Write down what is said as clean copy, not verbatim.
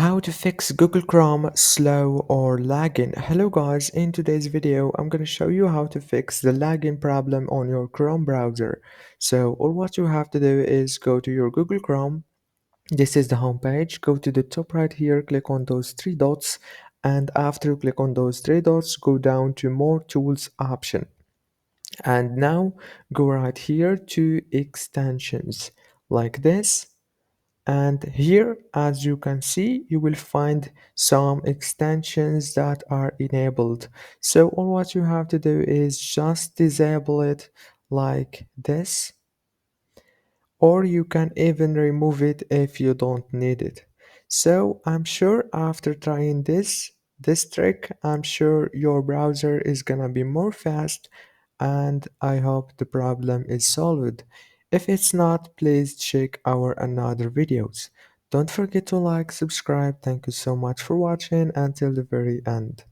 How to fix Google Chrome slow or lagging. Hello guys, in today's video I'm going to show you how to fix the lagging problem on your Chrome browser. So all what you have to do is go to your Google Chrome. This is the home page. Go to the top right here, click on those three dots, and after you click on those three dots, go down to more tools option. And now go right here to extensions like this, and here as you can see you will find some extensions that are enabled. So all what you have to do is just disable it like this, or you can even remove it if you don't need it. So I'm sure after trying this trick, I'm sure your browser is gonna be more fast, and I hope the problem is solved. If it's not, please check our another videos. Don't forget to like, subscribe. Thank you so much for watching until the very end.